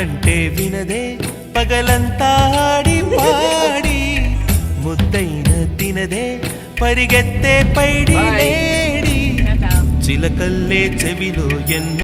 పలుకంటే వినదే పగలంతా ఆడి పాడి ముద్దైన తినదే పరిగెత్తే పైడి లేడి చిలకల్లే చెవిలో ఎన్నో